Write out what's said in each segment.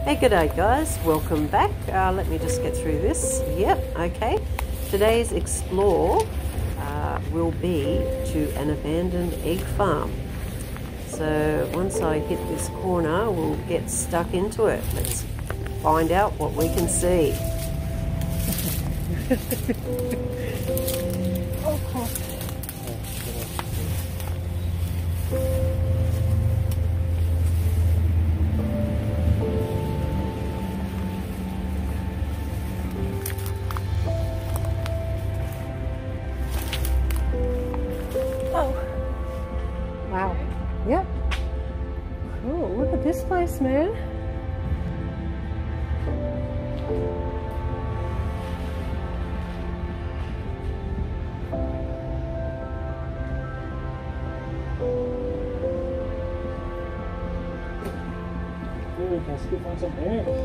Hey, g'day guys, welcome back. Let me just get through this. Yep, okay. Today's explore will be to an abandoned egg farm. So once I hit this corner, we'll get stuck into it. Let's find out what we can see. Wow. Yep. Cool. Look at this place, man. Ooh, let's go find some eggs.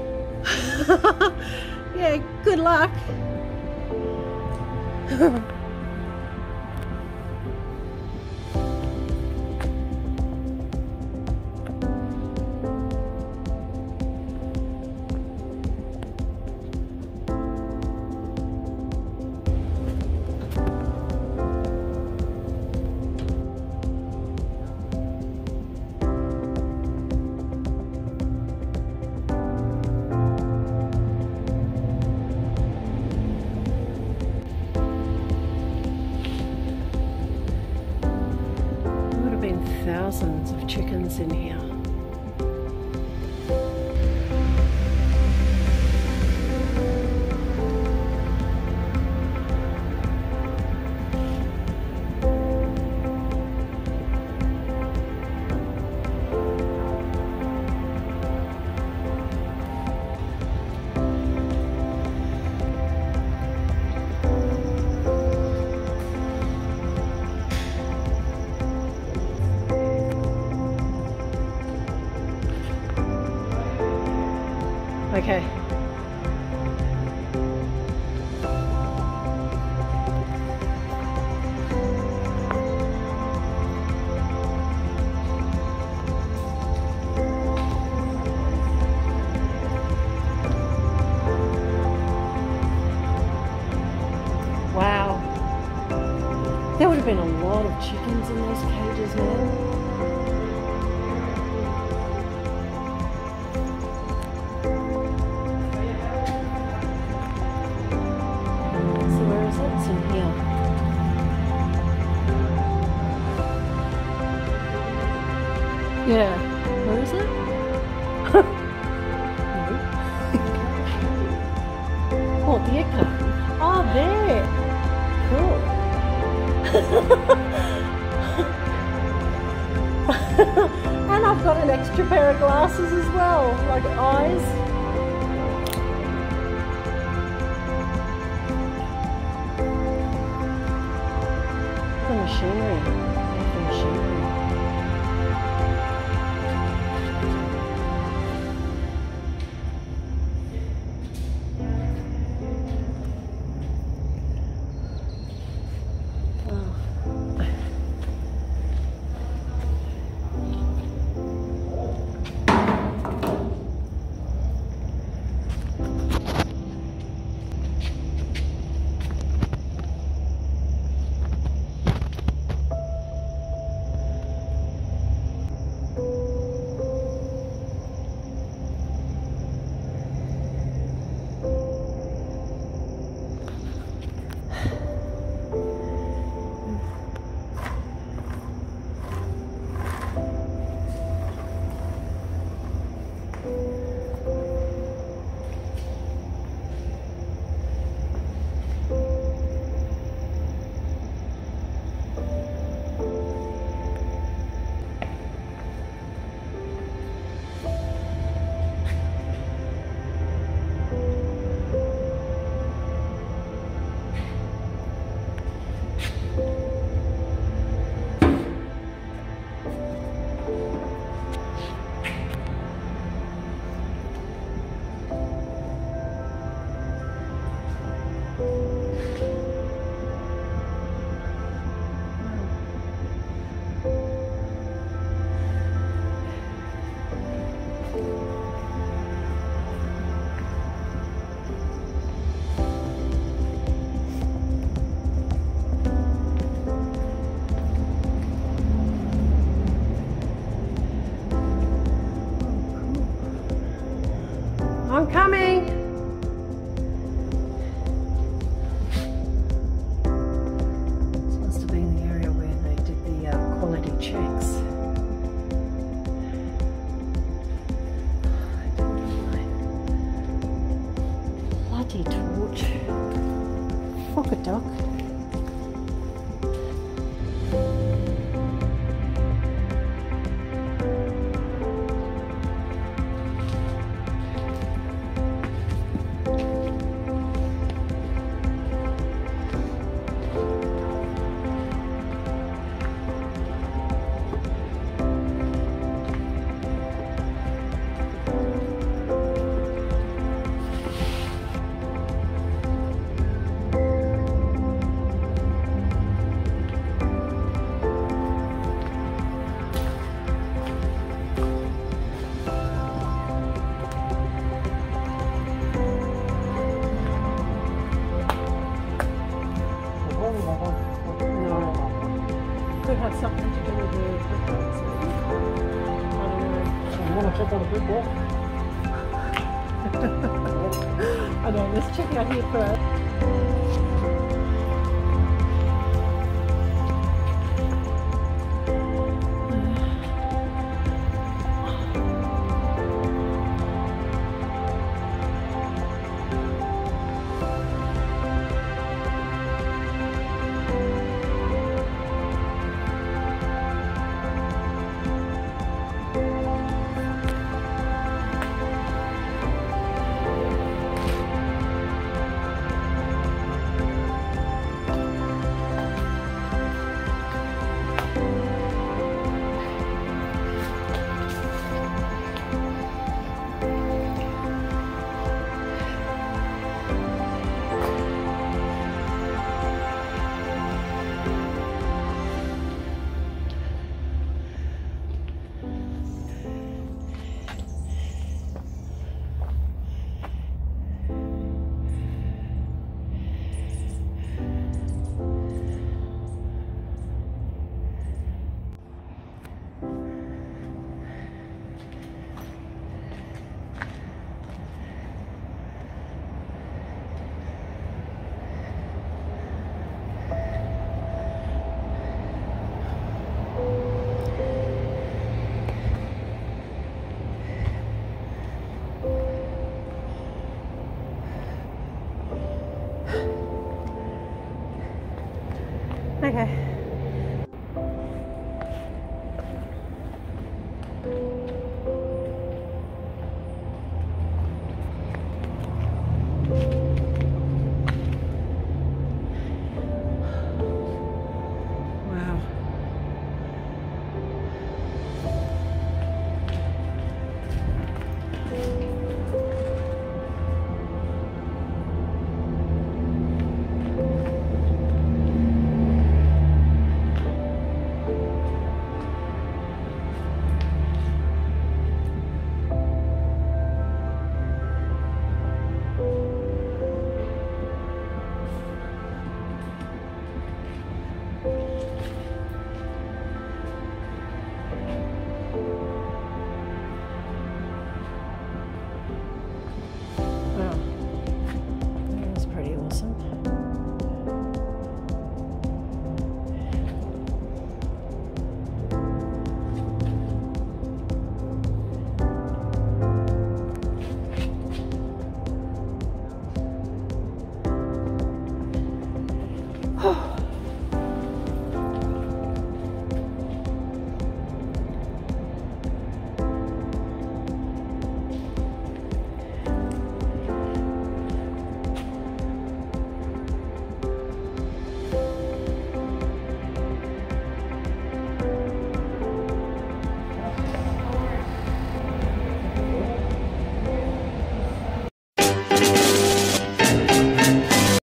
Yeah, good luck. Thousands of chickens in here. Okay. Wow. There would have been a lot of chickens in those cages, man. Yeah, where is it? Oh, the egg carton. Oh, there. Cool. And I've got an extra pair of glasses as well, like eyes. The machinery. The machinery. I'm coming. This must have been the area where they did the quality checks. Bloody torch. Fuck a duck. Could have something to do with the footprints. I don't know. You want to check out a big book? I know, let's check out here first. Okay. Wow.